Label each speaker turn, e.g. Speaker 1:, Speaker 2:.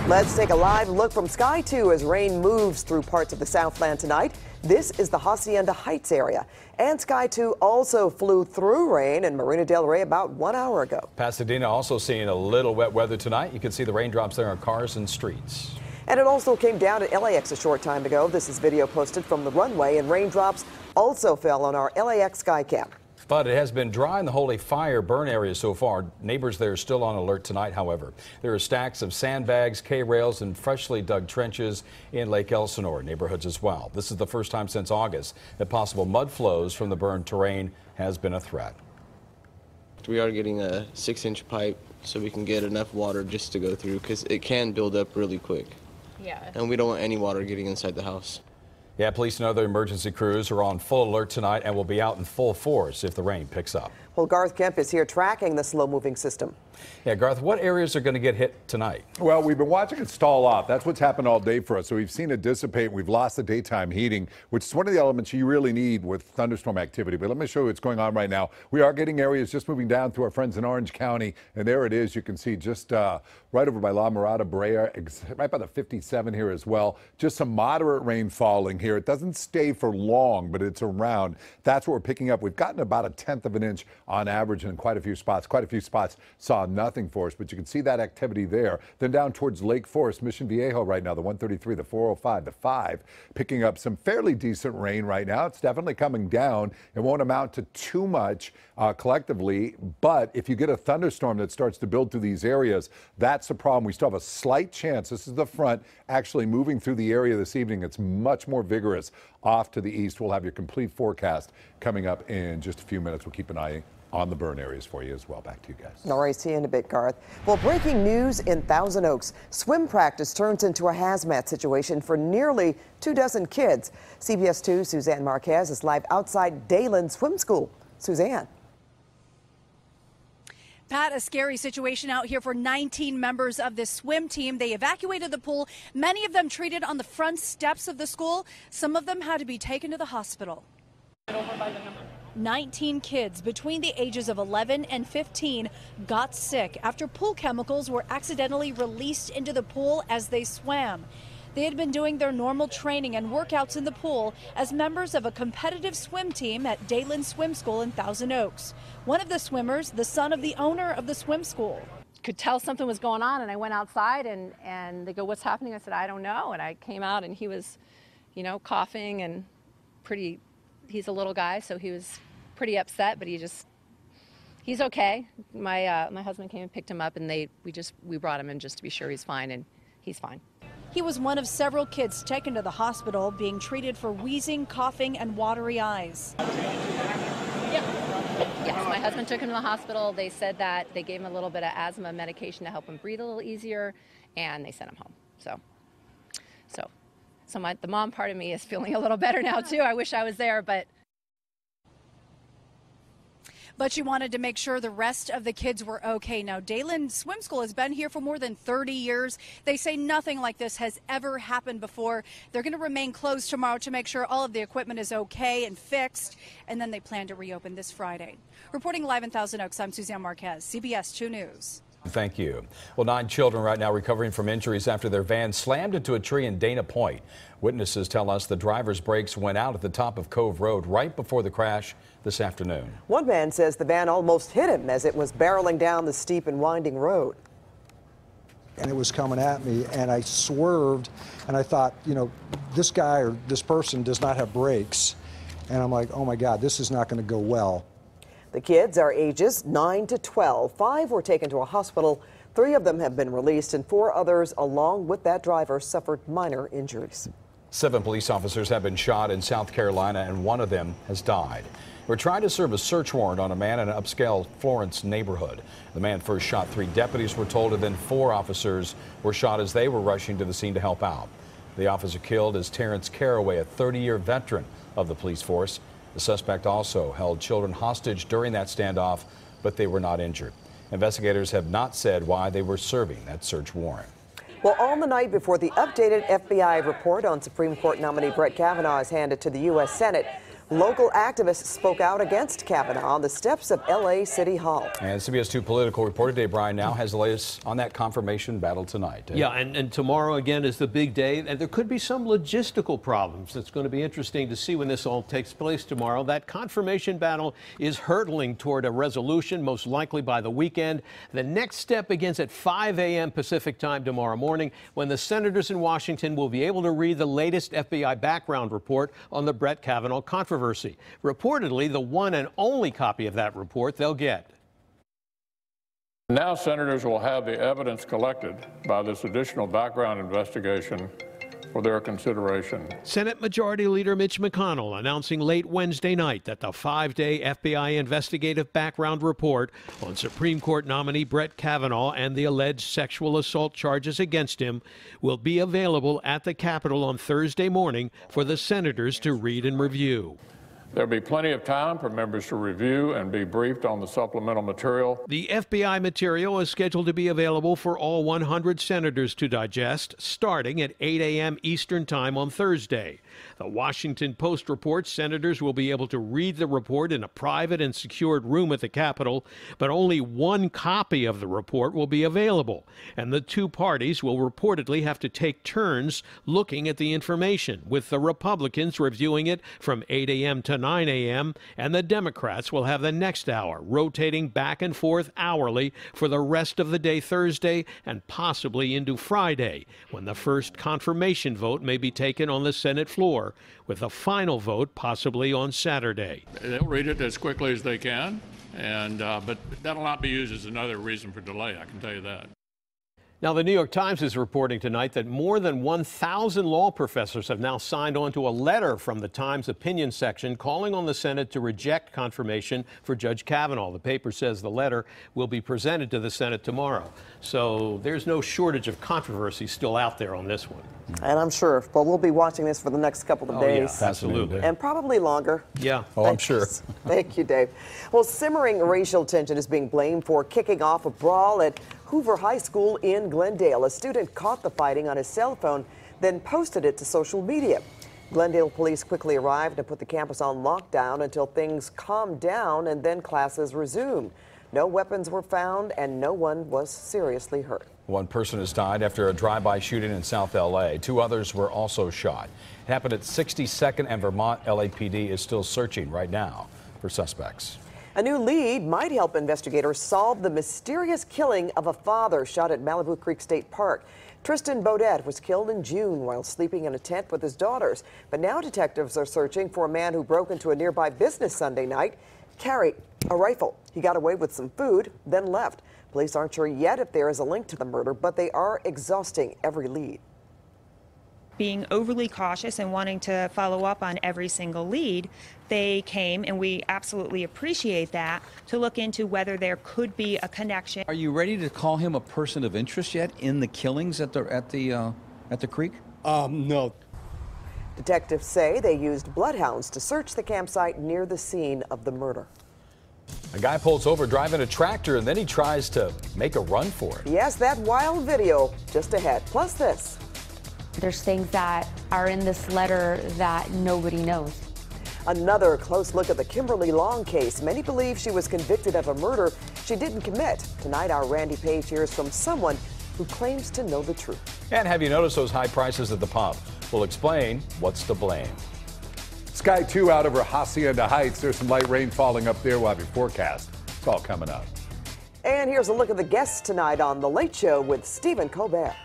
Speaker 1: Let's take a live look from Sky 2 as rain moves through parts of the Southland tonight. This is the Hacienda Heights area. And Sky 2 also flew through rain in Marina del Rey about 1 hour ago.
Speaker 2: Pasadena also seeing a little wet weather tonight. You can see the raindrops there on cars and streets.
Speaker 1: And it also came down at LAX a short time ago. This is video posted from the runway, and raindrops also fell on our LAX Skycam.
Speaker 2: But it has been dry in the Holy Fire burn area so far. Neighbors there are still on alert tonight, however. There are stacks of sandbags, K-rails, and freshly dug trenches in Lake Elsinore neighborhoods as well. This is the first time since August that possible mud flows from the burned terrain has been a threat.
Speaker 3: We are getting a 6-inch pipe so we can get enough water just to go through, because it can build up really quick.
Speaker 4: Yeah.
Speaker 3: And we don't want any water getting inside the house.
Speaker 2: Yeah, police and other emergency crews are on full alert tonight and will be out in full force if the rain picks up.
Speaker 1: Well, Garth Kemp is here tracking the slow-moving system.
Speaker 2: Yeah, Garth, what areas are going to get hit tonight?
Speaker 5: Well, we've been watching it stall off. That's what's happened all day for us. So we've seen it dissipate. We've lost the daytime heating, which is one of the elements you really need with thunderstorm activity. But let me show you what's going on right now. We are getting areas just moving down to our friends in Orange County. And there it is. You can see just right over by La Mirada, Brea, right by the 57 here as well. Just some moderate rain falling here. It doesn't stay for long, but it's around. That's what we're picking up. We've gotten about 1/10 of an inch on average in quite a few spots. Quite a few spots saw nothing for us, but you can see that activity there. Then down towards Lake Forest, Mission Viejo right now, the 133, the 405, the 5, picking up some fairly decent rain right now. It's definitely coming down. It won't amount to too much collectively, but if you get a thunderstorm that starts to build through these areas, that's the problem. We still have a slight chance. This is the front actually moving through the area this evening. It's much more vigorous off to the east. We'll have your complete forecast coming up in just a few minutes. We'll keep an eye on the burn areas for you as well. Back to you guys.
Speaker 1: All right, see you in a bit, Garth. Well, breaking news in Thousand Oaks. Swim practice turns into a hazmat situation for nearly 24 kids. CBS 2's Suzanne Marquez is live outside Dayland Swim School. Suzanne.
Speaker 4: Pat, a scary situation out here for 19 members of this swim team. They evacuated the pool, many of them treated on the front steps of the school. Some of them had to be taken to the hospital. 19 kids between the ages of 11 and 15 got sick after pool chemicals were accidentally released into the pool as they swam. They had been doing their normal training and workouts in the pool as members of a competitive swim team at Dayland Swim School in Thousand Oaks. One of the swimmers, the son of the owner of the swim school.
Speaker 6: Could tell something was going on, and I went outside and they go, "What's happening?" I said, "I don't know." And I came out and he was, coughing and he's a little guy, so he was pretty upset, but he's okay. My husband came and picked him up, and we brought him in just to be sure he's fine, and he's fine.
Speaker 4: He was one of several kids taken to the hospital being treated for wheezing, coughing, and watery eyes.
Speaker 6: Yes, my husband took him to the hospital. They said that they gave him a little bit of asthma medication to help him breathe a little easier, and they sent him home. So the mom part of me is feeling a little better now too. I wish I was there, but
Speaker 4: she wanted to make sure the rest of the kids were okay. Now, Dayland Swim School has been here for more than 30 years. They say nothing like this has ever happened before. They're going to remain closed tomorrow to make sure all of the equipment is okay and fixed, and then they plan to reopen this Friday. Reporting live in Thousand Oaks, I'm Suzanne Marquez, CBS 2 News.
Speaker 2: Thank you. Well, 9 children right now recovering from injuries after their van slammed into a tree in Dana Point. Witnesses tell us the driver's brakes went out at the top of Cove Road right before the crash this afternoon.
Speaker 1: One man says the van almost hit him as it was barreling down the steep and winding road.
Speaker 7: And it was coming at me, and I swerved, and I thought, this guy or this person does not have brakes. And I'm like, oh my God, this is not going to go well.
Speaker 1: The kids are ages 9 to 12. 5 were taken to a hospital. 3 of them have been released, and 4 others, along with that driver, suffered minor injuries.
Speaker 2: 7 police officers have been shot in South Carolina, and 1 of them has died. We're trying to serve a search warrant on a man in an upscale Florence neighborhood. The man first shot 3 deputies, we're told, and then 4 officers were shot as they were rushing to the scene to help out. The officer killed is Terrence Caraway, a 30-year veteran of the police force. The suspect also held children hostage during that standoff, but they were not injured. Investigators have not said why they were serving that search warrant.
Speaker 1: Well, on the night before the updated FBI report on Supreme Court nominee Brett Kavanaugh is handed to the U.S. Senate, Local activists spoke out against Kavanaugh on the steps of L.A. City Hall.
Speaker 2: And CBS 2 political reporter Dave Bryan now has the latest on that confirmation battle tonight. Dave.
Speaker 8: Yeah, and tomorrow again is the big day, and there could be some logistical problems. It's going to be interesting to see when this all takes place tomorrow. That confirmation battle is hurtling toward a resolution, most likely by the weekend. The next step begins at 5 a.m. Pacific time tomorrow morning, when the senators in Washington will be able to read the latest FBI background report on the Brett Kavanaugh controversy. Reportedly, the one and only copy of that report they'll get.
Speaker 9: Now senators will have the evidence collected by this additional background investigation for their consideration.
Speaker 8: Senate Majority Leader Mitch McConnell announcing late Wednesday night that the 5-day FBI investigative background report on Supreme Court nominee Brett Kavanaugh and the alleged sexual assault charges against him will be available at the Capitol on Thursday morning for the senators to read and review.
Speaker 9: There'll be plenty of time for members to review and be briefed on the supplemental material.
Speaker 8: The FBI material is scheduled to be available for all 100 senators to digest, starting at 8 a.m. Eastern Time on Thursday. The Washington Post reports senators will be able to read the report in a private and secured room at the Capitol, but only one copy of the report will be available, and the two parties will reportedly have to take turns looking at the information, with the Republicans reviewing it from 8 a.m. to 9 a.m., and the Democrats will have the next hour, rotating back and forth hourly for the rest of the day Thursday and possibly into Friday, when the first confirmation vote may be taken on the Senate floor, with a final vote possibly on Saturday.
Speaker 9: They'll read it as quickly as they can, but that'll not be used as another reason for delay, I can tell you that.
Speaker 8: Now, the New York Times is reporting tonight that more than 1,000 law professors have now signed on to a letter from the Times opinion section calling on the Senate to reject confirmation for Judge Kavanaugh. The paper says the letter will be presented to the Senate tomorrow. So there's no shortage of controversy still out there on this one.
Speaker 1: And I'm sure, well, we'll be watching this for the next couple of days.
Speaker 8: Yeah, absolutely.
Speaker 1: And probably longer.
Speaker 8: Yeah.
Speaker 2: Oh, I'm sure.
Speaker 1: Thank you, Dave. Well, simmering racial tension is being blamed for kicking off a brawl at Hoover High School in Glendale. A student caught the fighting on his cell phone, then posted it to social media. Glendale police quickly arrived and put the campus on lockdown until things calmed down, and then classes resumed. No weapons were found and no one was seriously hurt.
Speaker 2: One person has died after a drive-by shooting in South L.A. Two others were also shot. It happened at 62nd and Vermont. LAPD is still searching right now for suspects.
Speaker 1: A new lead might help investigators solve the mysterious killing of a father shot at Malibu Creek State Park. Tristan Beaudet was killed in June while sleeping in a tent with his daughters. But now detectives are searching for a man who broke into a nearby business Sunday night, carried a rifle. He got away with some food, then left. Police aren't sure yet if there is a link to the murder, but they are exhausting every lead.
Speaker 10: Being overly cautious and wanting to follow up on every single lead, they came, and we absolutely appreciate that, to look into whether there could be a connection.
Speaker 11: Are you ready to call him a person of interest yet in the killings at the creek?
Speaker 12: No.
Speaker 1: Detectives say they used bloodhounds to search the campsite near the scene of the murder.
Speaker 2: A guy pulls over driving a tractor and then he tries to make a run for it.
Speaker 1: Yes, that wild video just ahead. Plus this.
Speaker 13: There's things that are in this letter that nobody knows.
Speaker 1: Another close look at the Kimberly Long case. Many believe she was convicted of a murder she didn't commit. Tonight, our Randy Page hears from someone who claims to know the truth.
Speaker 2: And have you noticed those high prices at the pump? We'll explain what's to blame.
Speaker 5: Sky 2 out over Hacienda Heights. There's some light rain falling up there. We'll have your forecast. It's all coming up.
Speaker 1: And here's a look at the guests tonight on The Late Show with Stephen Colbert.